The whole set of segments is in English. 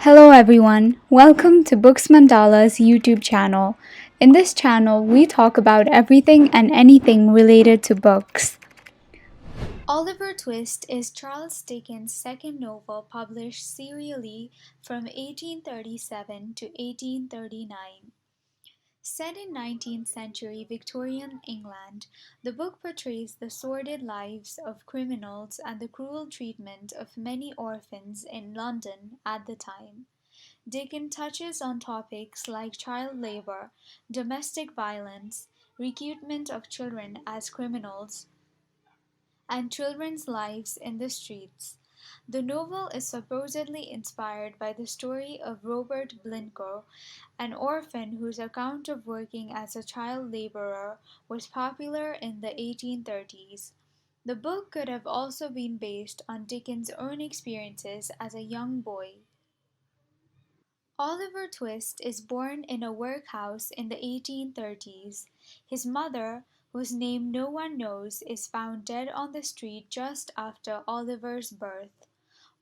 Hello everyone, welcome to Books Mandala's YouTube channel. In this channel, we talk about everything and anything related to books. Oliver Twist is Charles Dickens' second novel published serially from 1837 to 1839. Set in 19th century Victorian England, the book portrays the sordid lives of criminals and the cruel treatment of many orphans in London at the time. Dickens touches on topics like child labor, domestic violence, recruitment of children as criminals, and children's lives in the streets. The novel is supposedly inspired by the story of Robert Blincoe, an orphan whose account of working as a child laborer was popular in the 1830s. The book could have also been based on Dickens' own experiences as a young boy. Oliver Twist is born in a workhouse in the 1830s. His mother, whose name no one knows, is found dead on the street just after Oliver's birth.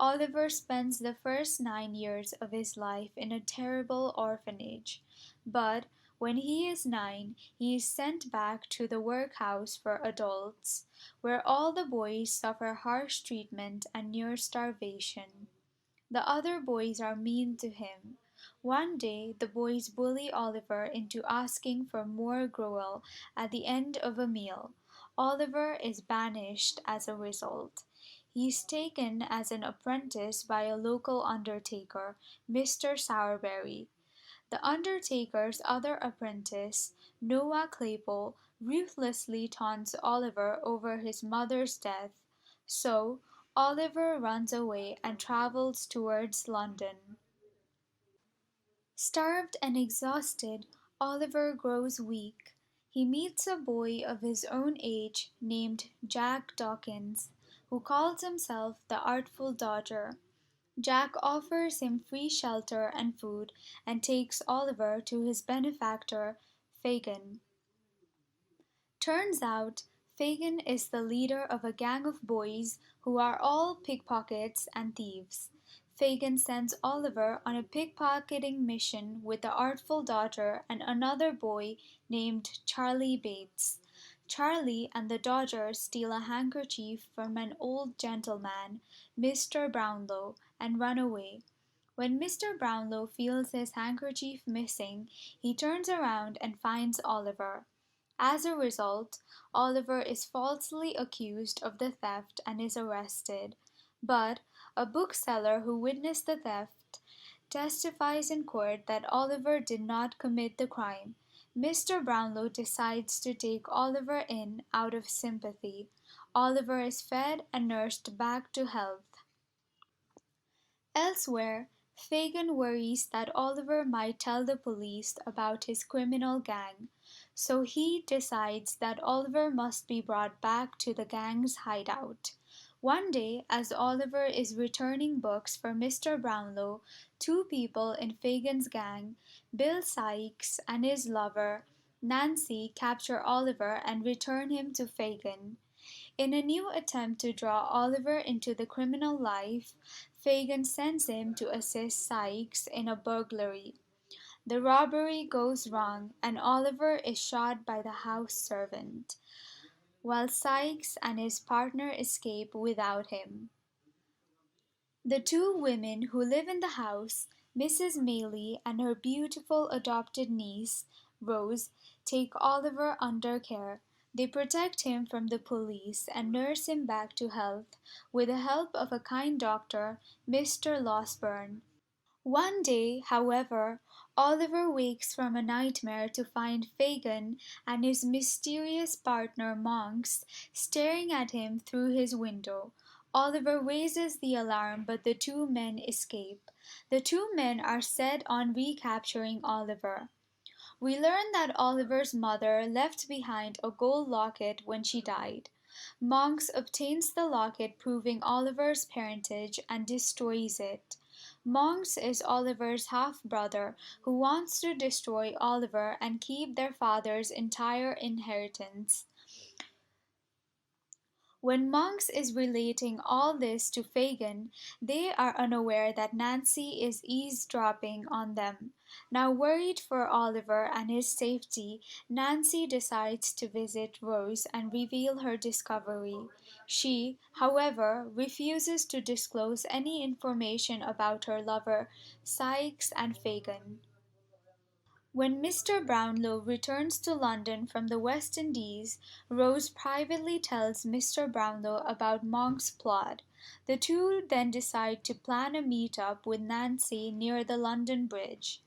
Oliver spends the first 9 years of his life in a terrible orphanage, but when he is 9, he is sent back to the workhouse for adults, where all the boys suffer harsh treatment and near starvation. The other boys are mean to him. One day the boys bully Oliver into asking for more gruel at the end of a meal. Oliver is banished as a result. He is taken as an apprentice by a local undertaker, Mr. Sowerberry. The undertaker's other apprentice, Noah Claypole, ruthlessly taunts Oliver over his mother's death, so Oliver runs away and travels towards London. Starved and exhausted, Oliver grows weak. He meets a boy of his own age named Jack Dawkins, who calls himself the Artful Dodger. Jack offers him free shelter and food and takes Oliver to his benefactor, Fagin. Turns out, Fagin is the leader of a gang of boys who are all pickpockets and thieves. Fagin sends Oliver on a pickpocketing mission with the Artful Dodger and another boy named Charlie Bates. Charlie and the Dodger steal a handkerchief from an old gentleman, Mr. Brownlow, and run away. When Mr. Brownlow feels his handkerchief missing, he turns around and finds Oliver. As a result, Oliver is falsely accused of the theft and is arrested. But a bookseller who witnessed the theft testifies in court that Oliver did not commit the crime. Mr. Brownlow decides to take Oliver in out of sympathy. Oliver is fed and nursed back to health. Elsewhere, Fagin worries that Oliver might tell the police about his criminal gang, so he decides that Oliver must be brought back to the gang's hideout. One day, as Oliver is returning books for Mr. Brownlow, two people in Fagin's gang, Bill Sikes and his lover, Nancy, capture Oliver and return him to Fagin. In a new attempt to draw Oliver into the criminal life, Fagin sends him to assist Sikes in a burglary. The robbery goes wrong and Oliver is shot by the house servant, while Sikes and his partner escape without him. The two women who live in the house, Mrs. Maylie and her beautiful adopted niece, Rose, take Oliver under care. They protect him from the police and nurse him back to health with the help of a kind doctor, Mr. Losberne. One day, however, Oliver wakes from a nightmare to find Fagin and his mysterious partner Monks staring at him through his window. Oliver raises the alarm, but the two men escape. The two men are set on recapturing Oliver. We learn that Oliver's mother left behind a gold locket when she died. Monks obtains the locket proving Oliver's parentage and destroys it. Monks is Oliver's half-brother who wants to destroy Oliver and keep their father's entire inheritance. When Monks is relating all this to Fagin, they are unaware that Nancy is eavesdropping on them. Now, worried for Oliver and his safety, Nancy decides to visit Rose and reveal her discovery. She, however, refuses to disclose any information about her lover, Sikes and Fagin. When Mr. Brownlow returns to London from the West Indies, Rose privately tells Mr. Brownlow about Monk's plot. The two then decide to plan a meet-up with Nancy near the London Bridge.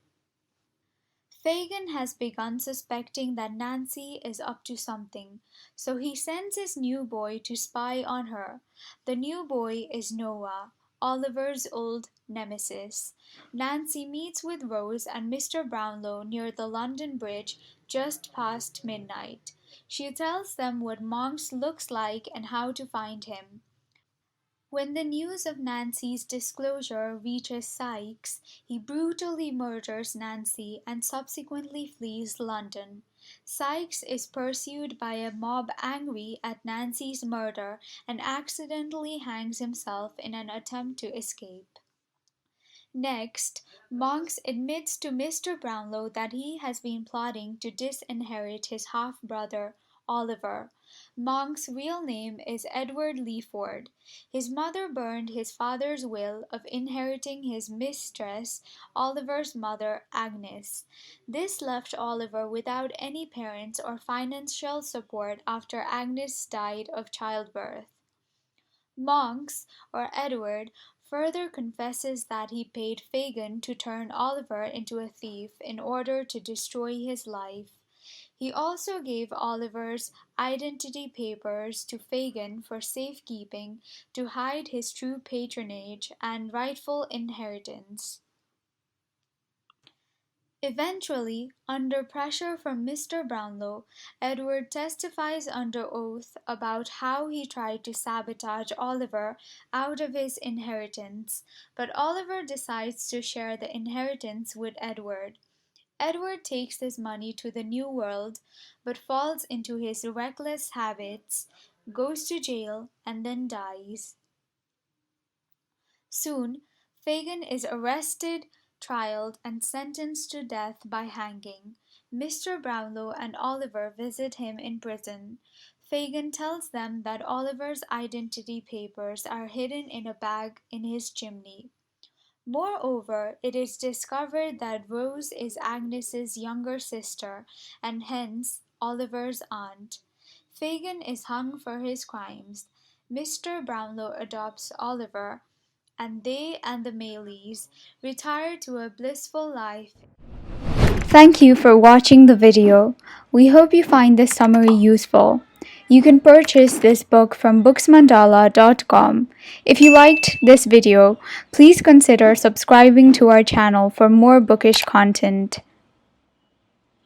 Fagin has begun suspecting that Nancy is up to something, so he sends his new boy to spy on her. The new boy is Noah, Oliver's old nemesis. Nancy meets with Rose and Mr. Brownlow near the London Bridge just past midnight. She tells them what Monks looks like and how to find him. When the news of Nancy's disclosure reaches Sikes, he brutally murders Nancy and subsequently flees London. Sikes is pursued by a mob angry at Nancy's murder and accidentally hangs himself in an attempt to escape. Next, Monks admits to Mr. Brownlow that he has been plotting to disinherit his half-brother, Oliver. Monk's real name is Edward Leaford. His mother burned his father's will of inheriting his mistress, Oliver's mother, Agnes. This left Oliver without any parents or financial support after Agnes died of childbirth. Monks, or Edward, further confesses that he paid Fagin to turn Oliver into a thief in order to destroy his life. He also gave Oliver's identity papers to Fagin for safekeeping to hide his true patronage and rightful inheritance. Eventually, under pressure from Mr. Brownlow, Edward testifies under oath about how he tried to sabotage Oliver out of his inheritance, but Oliver decides to share the inheritance with Edward. Edward takes his money to the New World, but falls into his reckless habits, goes to jail, and then dies. Soon, Fagin is arrested, trialed, and sentenced to death by hanging. Mr. Brownlow and Oliver visit him in prison. Fagin tells them that Oliver's identity papers are hidden in a bag in his chimney. Moreover, it is discovered that Rose is Agnes's younger sister, and hence Oliver's aunt. Fagin is hung for his crimes. Mr. Brownlow adopts Oliver, and they and the Maylies retire to a blissful life. Thank you for watching the video. We hope you find this summary useful. You can purchase this book from booksmandala.com. If you liked this video, please consider subscribing to our channel for more bookish content.